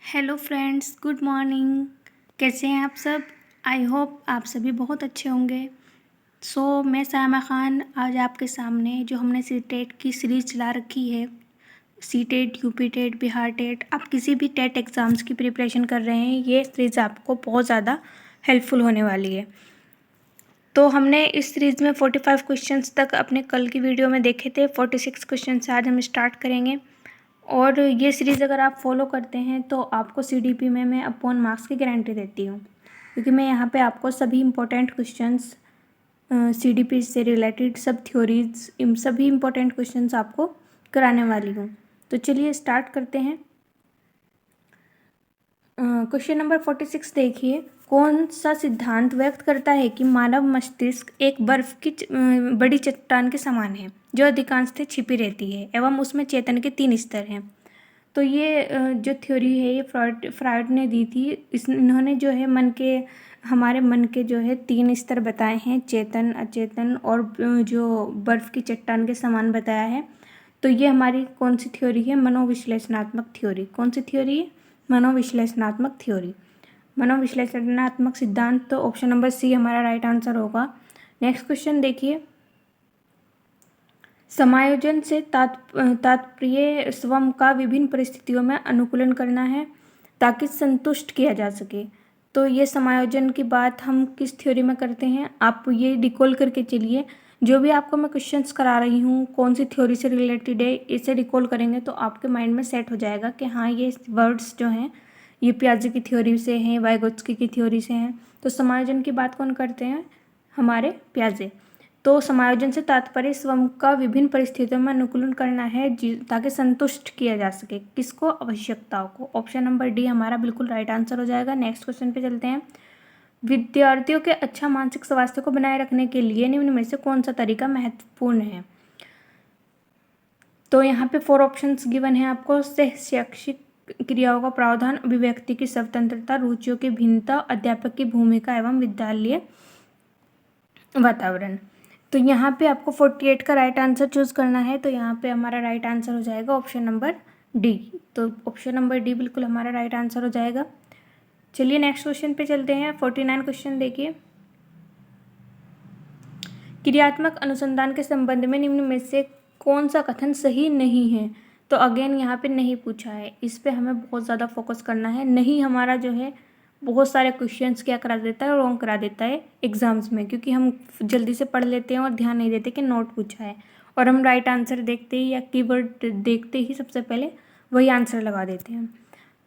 Hello friends, good morning. कैसे हैं आप सब? आई होप आप सभी बहुत अच्छे होंगे। मैं सायमा ख़ान आज आपके सामने जो हमने सी टेट की सीरीज़ चला रखी है, C TET, UP TET, Bihar TET, आप किसी भी टेट एग्ज़ाम्स की प्रिपरेशन कर रहे हैं, ये सीरीज़ आपको बहुत ज़्यादा हेल्पफुल होने वाली है। तो हमने इस सीरीज़ में 45 क्वेश्चंस तक अपने कल की वीडियो में देखे थे। 46 क्वेश्चन से आज हम स्टार्ट करेंगे और ये सीरीज़ अगर आप फॉलो करते हैं तो आपको सीडीपी में मैं अपॉन मार्क्स की गारंटी देती हूँ, क्योंकि मैं यहाँ पे आपको सभी इम्पोर्टेंट क्वेश्चंस सीडीपी से रिलेटेड सब थ्योरीज सभी इम्पोर्टेंट क्वेश्चंस आपको कराने वाली हूँ। तो चलिए स्टार्ट करते हैं। क्वेश्चन नंबर 46 देखिए, कौन सा सिद्धांत व्यक्त करता है कि मानव मस्तिष्क एक बर्फ की बड़ी चट्टान के समान है जो अधिकांशतः छिपी रहती है एवं उसमें चेतन के 3 स्तर हैं। तो ये जो थ्योरी है ये फ्रॉइड ने दी थी। इन्होंने जो है हमारे मन के जो है 3 स्तर बताए हैं, चेतन, अचेतन और जो बर्फ़ की चट्टान के समान बताया है। तो ये हमारी कौन सी थ्योरी है? मनोविश्लेषणात्मक थ्योरी। कौन सी थ्योरी है? मनोविश्लेषणात्मक थ्योरी, मनोविश्लेषणात्मक सिद्धांत। तो ऑप्शन नंबर सी हमारा राइट आंसर होगा। नेक्स्ट क्वेश्चन देखिए, समायोजन से तात्पर्य स्वयं का विभिन्न परिस्थितियों में अनुकूलन करना है ताकि संतुष्ट किया जा सके। तो ये समायोजन की बात हम किस थ्योरी में करते हैं, आप ये रिकॉल करके चलिए। जो भी आपको मैं क्वेश्चंस करा रही हूँ कौन सी थ्योरी से रिलेटेड है, इसे रिकॉल करेंगे तो आपके माइंड में सेट हो जाएगा कि हाँ ये वर्ड्स जो हैं ये पियाजे की थ्योरी से हैं, वाइगोत्स्की की थ्योरी से हैं। तो समायोजन की बात कौन करते हैं? हमारे पियाजे। तो समायोजन से तात्पर्य स्वयं का विभिन्न परिस्थितियों में अनुकूलन करना है ताकि संतुष्ट किया जा सके। किसको? आवश्यकताओं को। ऑप्शन नंबर डी हमारा बिल्कुल राइट आंसर हो जाएगा। नेक्स्ट क्वेश्चन पे चलते हैं। विद्यार्थियों के अच्छा मानसिक स्वास्थ्य को बनाए रखने के लिए निम्न में से कौन सा तरीका महत्वपूर्ण है? तो यहाँ पे 4 ऑप्शंस गिवन है आपको। शैक्षिक क्रियाओं का प्रावधान, अभिव्यक्ति की स्वतंत्रता, रुचियों की भिन्नता, अध्यापक की भूमिका एवं विद्यालय वातावरण। तो यहाँ पे आपको 48 का राइट आंसर चूज करना है। तो यहाँ पे हमारा राइट आंसर हो जाएगा ऑप्शन नंबर डी। तो ऑप्शन नंबर डी बिल्कुल हमारा राइट आंसर हो जाएगा। चलिए नेक्स्ट क्वेश्चन पे चलते हैं। 49 क्वेश्चन देखिए, क्रियात्मक अनुसंधान के संबंध में निम्न में से कौन सा कथन सही नहीं है? तो अगेन यहाँ पे नहीं पूछा है, इस पे हमें बहुत ज़्यादा फोकस करना है। नहीं हमारा जो है बहुत सारे क्वेश्चंस क्या करा देता है, रॉन्ग करा देता है एग्जाम्स में, क्योंकि हम जल्दी से पढ़ लेते हैं और ध्यान नहीं देते कि नोट पूछा है, और हम राइट आंसर देखते ही या कीवर्ड देखते ही सबसे पहले वही आंसर लगा देते हैं।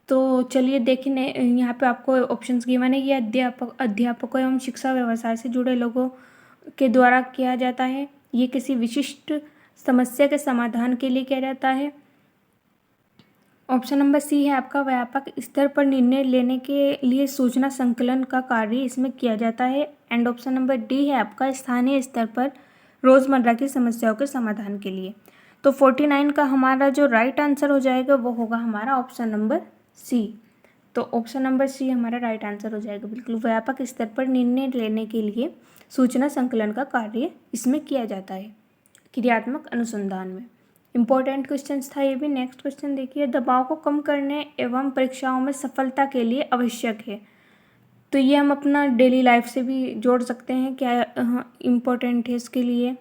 तो चलिए देखिए, यहाँ पे आपको ऑप्शंस गिवन है। ये अध्यापकों एवं शिक्षा व्यवसाय से जुड़े लोगों के द्वारा किया जाता है। ये किसी विशिष्ट समस्या के समाधान के लिए किया जाता है। ऑप्शन नंबर सी है आपका, व्यापक स्तर पर निर्णय लेने के लिए सूचना संकलन का कार्य इसमें किया जाता है। एंड ऑप्शन नंबर डी है आपका, स्थानीय स्तर पर रोज़मर्रा की समस्याओं के समाधान के लिए। तो 49 का हमारा जो राइट आंसर हो जाएगा वो होगा हमारा ऑप्शन नंबर सी। तो ऑप्शन नंबर सी हमारा राइट आंसर हो जाएगा बिल्कुल, व्यापक स्तर पर निर्णय लेने के लिए सूचना संकलन का कार्य इसमें किया जाता है क्रियात्मक अनुसंधान में। इम्पोर्टेंट क्वेश्चन था ये भी। नेक्स्ट क्वेश्चन देखिए, दबाव को कम करने एवं परीक्षाओं में सफलता के लिए आवश्यक है। तो ये हम अपना डेली लाइफ से भी जोड़ सकते हैं, क्या इम्पोर्टेंट है इसके लिए।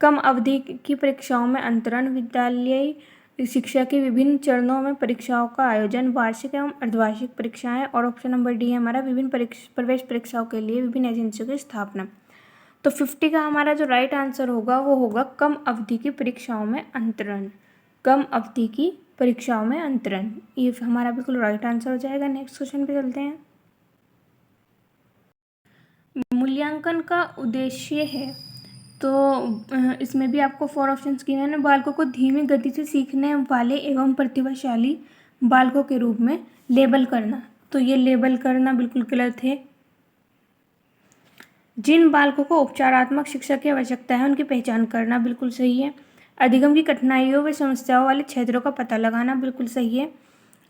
कम अवधि की परीक्षाओं में अंतरण, विद्यालयी शिक्षा के विभिन्न चरणों में परीक्षाओं का आयोजन, वार्षिक एवं अर्धवार्षिक परीक्षाएं, और ऑप्शन नंबर डी है हमारा, विभिन्न प्रवेश परीक्षाओं के लिए विभिन्न एजेंसियों की स्थापना। तो 50 का हमारा जो राइट आंसर होगा वो होगा कम अवधि की परीक्षाओं में अंतरण। कम अवधि की परीक्षाओं में अंतरण, ये हमारा बिल्कुल राइट आंसर हो जाएगा। नेक्स्ट क्वेश्चन पे चलते हैं। मूल्यांकन का उद्देश्य है, तो इसमें भी आपको 4 ऑप्शंस गिवन है। बालकों को धीमी गति से सीखने वाले एवं प्रतिभाशाली बालकों के रूप में लेबल करना। तो ये लेबल करना बिल्कुल गलत है। जिन बालकों को उपचारात्मक शिक्षा की आवश्यकता है उनकी पहचान करना बिल्कुल सही है। अधिगम की कठिनाइयों व समस्याओं वाले क्षेत्रों का पता लगाना बिल्कुल सही है।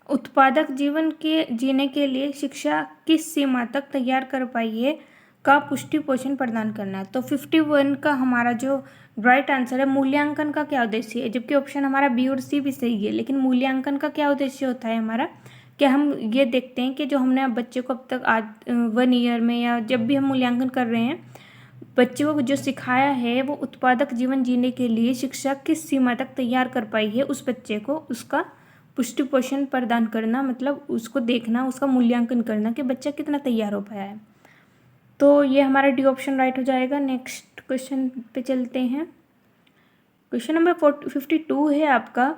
उत्पादक जीवन के जीने के लिए शिक्षा किस सीमा तक तैयार कर पाई है का पुष्टि पोषण प्रदान करना है। तो 51 का हमारा जो राइट आंसर है, मूल्यांकन का क्या उद्देश्य है, जबकि ऑप्शन हमारा बी और सी भी सही है, लेकिन मूल्यांकन का क्या उद्देश्य होता है हमारा, कि हम ये देखते हैं कि जो हमने अब बच्चे को अब तक आज 1 ईयर में या जब भी हम मूल्यांकन कर रहे हैं, बच्चे को जो सिखाया है वो उत्पादक जीवन जीने के लिए शिक्षा किस सीमा तक तैयार कर पाई है उस बच्चे को, उसका पुष्टि पोषण प्रदान करना, मतलब उसको देखना, उसका मूल्यांकन करना कि बच्चा कितना तैयार हो पाया है। तो ये हमारा डी ऑप्शन राइट हो जाएगा। नेक्स्ट क्वेश्चन पे चलते हैं। क्वेश्चन नंबर 52 है आपका,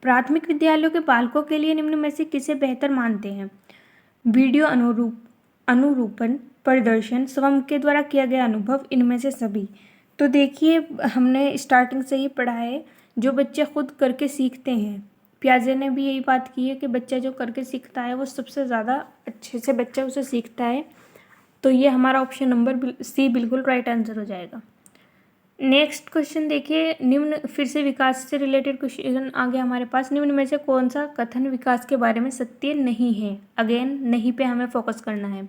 प्राथमिक विद्यालयों के बालकों के लिए निम्न में से किसे बेहतर मानते हैं? वीडियो अनुरूपण, प्रदर्शन, स्वयं के द्वारा किया गया अनुभव, इनमें से सभी। तो देखिए, हमने स्टार्टिंग से ही पढ़ा है, जो बच्चे खुद करके सीखते हैं, पियाजे ने भी यही बात की है कि बच्चा जो करके सीखता है वो सबसे ज़्यादा अच्छे से बच्चा उसे सीखता है। तो ये हमारा ऑप्शन नंबर सी बिल्कुल राइट आंसर हो जाएगा। नेक्स्ट क्वेश्चन देखिए, निम्न, फिर से विकास से रिलेटेड क्वेश्चन आ गया हमारे पास। निम्न में से कौन सा कथन विकास के बारे में सत्य नहीं है? अगेन नहीं पे हमें फोकस करना है।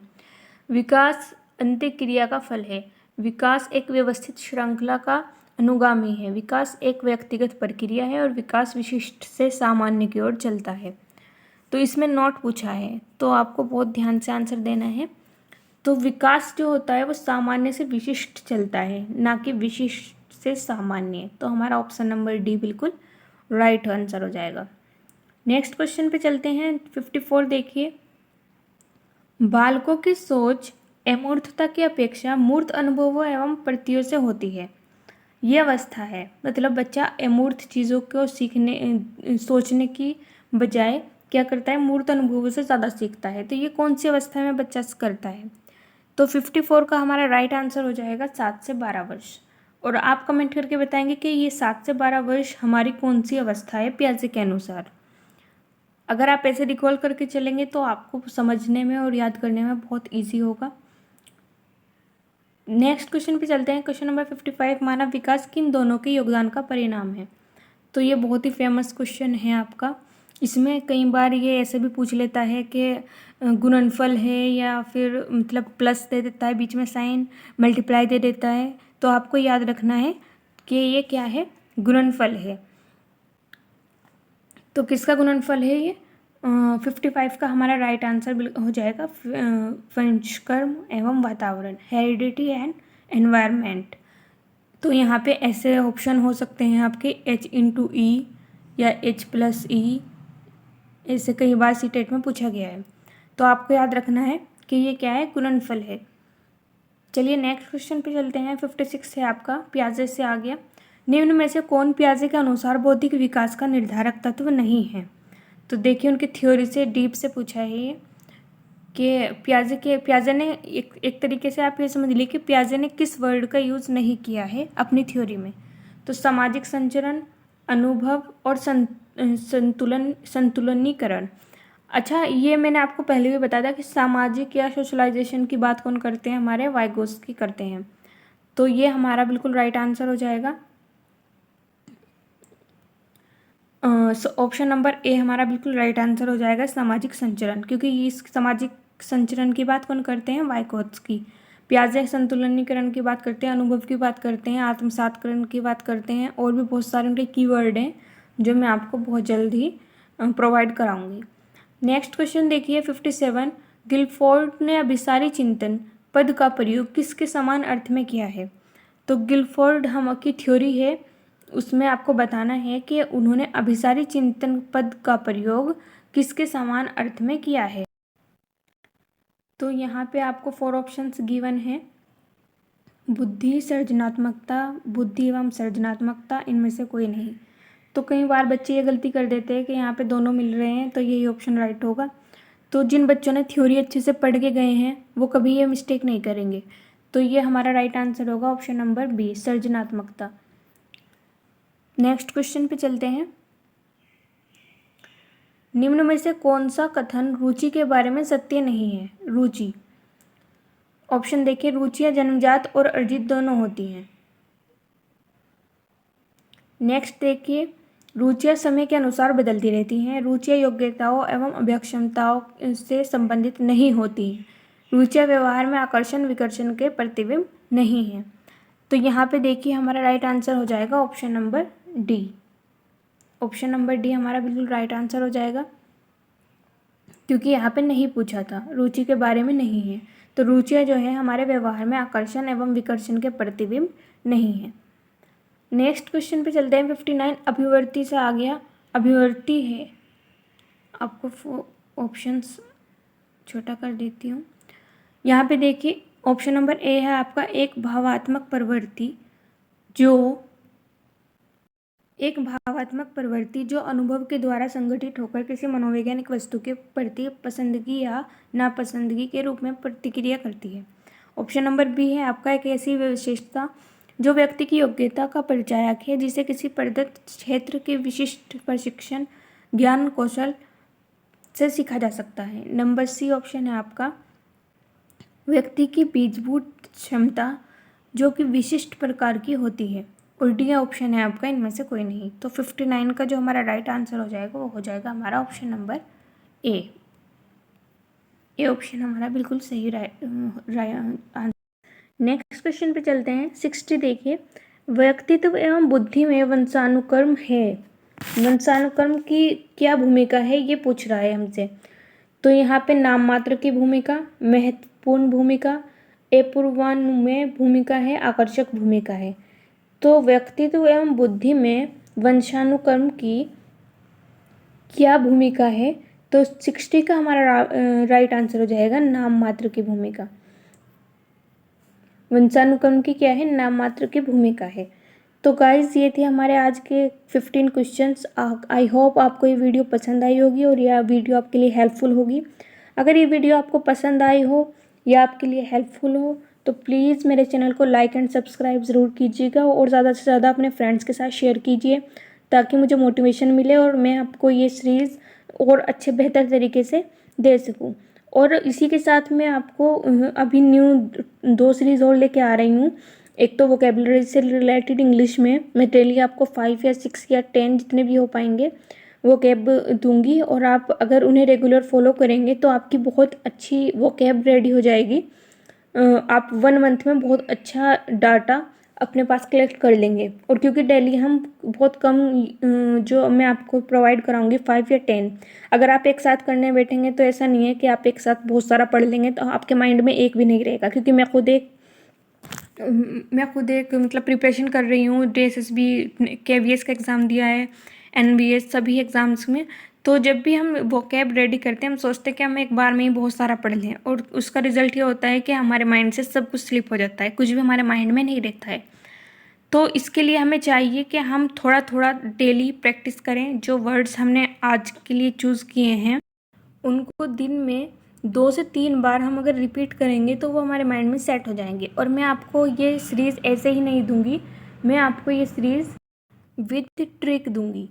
विकास अंत्यक्रिया का फल है। विकास एक व्यवस्थित श्रृंखला का अनुगामी है। विकास एक व्यक्तिगत प्रक्रिया है और विकास विशिष्ट से सामान्य की ओर चलता है। तो इसमें नोट पूछा है, तो आपको बहुत ध्यान से आंसर देना है। तो विकास जो होता है वो सामान्य से विशिष्ट चलता है, ना कि विशिष्ट से सामान्य। तो हमारा ऑप्शन नंबर डी बिल्कुल राइट आंसर हो जाएगा। नेक्स्ट क्वेश्चन पे चलते हैं। 54 देखिए, बालकों की सोच अमूर्तता की अपेक्षा मूर्त अनुभवों एवं प्रतियों से होती है। ये अवस्था है, मतलब बच्चा अमूर्त चीज़ों को सोचने की बजाय क्या करता है, मूर्त अनुभवों से ज़्यादा सीखता है। तो ये कौन सी अवस्था में बच्चा करता है? तो 54 का हमारा राइट आंसर हो जाएगा 7 से 12 वर्ष। और आप कमेंट करके बताएंगे कि ये 7 से 12 वर्ष हमारी कौन सी अवस्था है पियाजे के अनुसार। अगर आप ऐसे रिकॉल करके चलेंगे तो आपको समझने में और याद करने में बहुत ईजी होगा। नेक्स्ट क्वेश्चन पे चलते हैं। क्वेश्चन नंबर 55, मानव विकास किन दोनों के योगदान का परिणाम है? तो ये बहुत ही फेमस क्वेश्चन है आपका। इसमें कई बार ये ऐसे भी पूछ लेता है कि गुणनफल है या फिर मतलब प्लस दे देता है बीच में साइन, मल्टीप्लाई दे देता है। तो आपको याद रखना है कि ये क्या है, गुणनफल है। तो किसका गुणनफल है ये? 55 का हमारा राइट आंसर हो जाएगा वंशकर्म एवं वातावरण, हेरिडिटी एंड एनवायरनमेंट। तो यहाँ पे ऐसे ऑप्शन हो सकते हैं आपके H/E या H+E, ऐसे कई बार सीटेट में पूछा गया है। तो आपको याद रखना है कि ये क्या है, गुणनफल है। चलिए नेक्स्ट क्वेश्चन पे चलते हैं। 56 है आपका, पियाजे से आ गया। निम्न में से कौन पियाजे के अनुसार बौद्धिक विकास का निर्धारक तत्व नहीं है? तो देखिए, उनकी थ्योरी से डीप से पूछा है ये कि पियाजे ने एक तरीके से आप ये समझ लीजिए कि पियाजे ने किस वर्ड का यूज़ नहीं किया है अपनी थ्योरी में। तो सामाजिक संचरण, अनुभव और संतुलनीकरण। अच्छा, ये मैंने आपको पहले भी बताया था कि सामाजिक या सोशलाइजेशन की बात कौन करते हैं, हमारे वाइगोत्स्की करते हैं। तो ये हमारा बिल्कुल राइट आंसर हो जाएगा। ऑप्शन नंबर ए हमारा बिल्कुल राइट आंसर हो जाएगा, सामाजिक संचरण, क्योंकि इस सामाजिक संचरण की बात कौन करते हैं, वाइगोत्स्की। पियाजे संतुलनीकरण की बात करते हैं, अनुभव की बात करते हैं, आत्मसातकरण की बात करते हैं, और भी बहुत सारे उनके कीवर्ड हैं जो मैं आपको बहुत जल्द ही प्रोवाइड कराऊंगी। नेक्स्ट क्वेश्चन देखिए 57, गिलफोर्ड ने अभिसारी चिंतन पद का प्रयोग किसके समान अर्थ में किया है? तो गिलफोर्ड हम की थ्योरी है, उसमें आपको बताना है कि उन्होंने अभिसारी चिंतन पद का प्रयोग किसके समान अर्थ में किया है। तो यहाँ पे आपको 4 ऑप्शंस गिवन है, बुद्धि, सृजनात्मकता, बुद्धि एवं सृजनात्मकता, इनमें से कोई नहीं। तो कई बार बच्चे ये गलती कर देते हैं कि यहाँ पे दोनों मिल रहे हैं, तो यही ऑप्शन राइट होगा। तो जिन बच्चों ने थ्योरी अच्छे से पढ़ के गए हैं वो कभी ये मिस्टेक नहीं करेंगे। तो ये हमारा राइट आंसर होगा ऑप्शन नंबर बी, सृजनात्मकता। नेक्स्ट क्वेश्चन पे चलते हैं। निम्न में से कौन सा कथन रुचि के बारे में सत्य नहीं है? रुचि, ऑप्शन देखिए, रुचियां जन्मजात और अर्जित दोनों होती हैं। नेक्स्ट देखिए, रुचियां समय के अनुसार बदलती रहती हैं। रुचियां योग्यताओं एवं अभ्यक्षमताओं से संबंधित नहीं होती हैं। रुचियां व्यवहार में आकर्षण विकर्षण के प्रतिबिंब नहीं हैं। तो यहाँ पे देखिए हमारा राइट आंसर हो जाएगा option number D. Option number D हमारा बिल्कुल राइट आंसर हो जाएगा। क्योंकि यहाँ पे नहीं पूछा था, रुचि के बारे में नहीं है। तो रुचियाँ जो है हमारे व्यवहार में आकर्षण एवं विकर्षण के प्रतिबिंब नहीं है। नेक्स्ट क्वेश्चन पे चलते हैं 59। अभिवर्ती से आ गया, अभिवर्ती है, आपको ऑप्शंस छोटा कर देती हूँ। यहाँ पे देखिए ऑप्शन नंबर ए है आपका एक भावात्मक प्रवृत्ति जो अनुभव के द्वारा संगठित होकर किसी मनोवैज्ञानिक वस्तु के प्रति पसंदगी या नापसंदगी के रूप में प्रतिक्रिया करती है। ऑप्शन नंबर बी है आपका एक ऐसी विशेषता जो व्यक्ति की योग्यता का परिचायक है, जिसे किसी प्रदत्त क्षेत्र के विशिष्ट प्रशिक्षण, ज्ञान, कौशल से सीखा जा सकता है। नंबर सी ऑप्शन है आपका व्यक्ति की बीजभूत क्षमता जो कि विशिष्ट प्रकार की होती है। और डी ऑप्शन है आपका इनमें से कोई नहीं। तो 59 का जो हमारा राइट आंसर हो जाएगा वो हो जाएगा हमारा ऑप्शन नंबर ए। ये ऑप्शन हमारा बिल्कुल सही आंसर। नेक्स्ट क्वेश्चन पे चलते हैं 60। देखिए व्यक्तित्व एवं बुद्धि में वंशानुक्रम है, वंशानुक्रम की क्या भूमिका है ये पूछ रहा है हमसे। तो यहाँ पे नाम मात्र की भूमिका, महत्वपूर्ण भूमिका, अपूर्वानुमेय भूमिका है, आकर्षक भूमिका है। तो व्यक्तित्व एवं बुद्धि में वंशानुक्रम की क्या भूमिका है, तो 60 का हमारा राइट आंसर हो जाएगा नाम मात्र की भूमिका। वंशानुक्रम की क्या है, नाम मात्र की भूमिका है। तो गाइस ये थे हमारे आज के 15 क्वेश्चंस। आई होप आपको ये वीडियो पसंद आई होगी और यह वीडियो आपके लिए हेल्पफुल होगी। अगर ये वीडियो आपको पसंद आई हो या आपके लिए हेल्पफुल हो तो प्लीज़ मेरे चैनल को लाइक एंड सब्सक्राइब ज़रूर कीजिएगा और ज़्यादा से ज़्यादा अपने फ्रेंड्स के साथ शेयर कीजिए ताकि मुझे मोटिवेशन मिले और मैं आपको ये सीरीज़ और अच्छे बेहतर तरीके से दे सकूँ। और इसी के साथ मैं आपको अभी न्यू 2 सीरीज़ और लेके आ रही हूँ। एक तो वोकेबलरी से रिलेटेड इंग्लिश में मैं डेली आपको 5 या 6 या 10 जितने भी हो पाएंगे वो कैब दूंगी और आप अगर उन्हें रेगुलर फॉलो करेंगे तो आपकी बहुत अच्छी वो कैब रेडी हो जाएगी। आप 1 मंथ में बहुत अच्छा डाटा अपने पास कलेक्ट कर लेंगे। और क्योंकि डेली हम बहुत कम जो मैं आपको प्रोवाइड कराऊंगी 5 या 10, अगर आप एक साथ करने बैठेंगे तो ऐसा नहीं है कि आप एक साथ बहुत सारा पढ़ लेंगे तो आपके माइंड में एक भी नहीं रहेगा। क्योंकि मैं खुद एक मतलब प्रिपरेशन कर रही हूँ, DSSB KVS का एग्ज़ाम दिया है, NBS सभी एग्ज़ाम्स में। तो जब भी हम वो कैब रेडी करते हैं हम सोचते हैं कि हम एक बार में ही बहुत सारा पढ़ लें और उसका रिज़ल्ट ये होता है कि हमारे माइंड से सब कुछ स्लिप हो जाता है, कुछ भी हमारे माइंड में नहीं रहता है। तो इसके लिए हमें चाहिए कि हम थोड़ा थोड़ा डेली प्रैक्टिस करें। जो वर्ड्स हमने आज के लिए चूज़ किए हैं उनको दिन में 2 से 3 बार हम अगर रिपीट करेंगे तो वो हमारे माइंड में सेट हो जाएंगे। और मैं आपको ये सीरीज़ ऐसे ही नहीं दूंगी, मैं आपको ये सीरीज़ विद ट्रिक दूंगी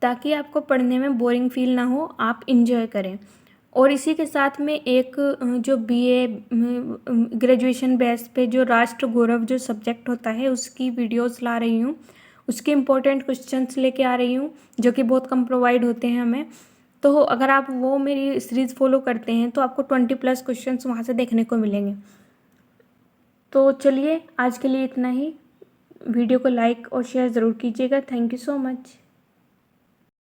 ताकि आपको पढ़ने में बोरिंग फील ना हो, आप इंजॉय करें। और इसी के साथ में एक जो BA ग्रेजुएशन बेस पे जो राष्ट्र गौरव जो सब्जेक्ट होता है उसकी वीडियोस ला रही हूँ, उसके इम्पोर्टेंट क्वेश्चंस लेके आ रही हूँ जो कि बहुत कम प्रोवाइड होते हैं हमें। तो अगर आप वो मेरी सीरीज़ फॉलो करते हैं तो आपको 20+ क्वेश्चंस वहाँ से देखने को मिलेंगे। तो चलिए आज के लिए इतना ही। वीडियो को लाइक और शेयर ज़रूर कीजिएगा। Thank you so much.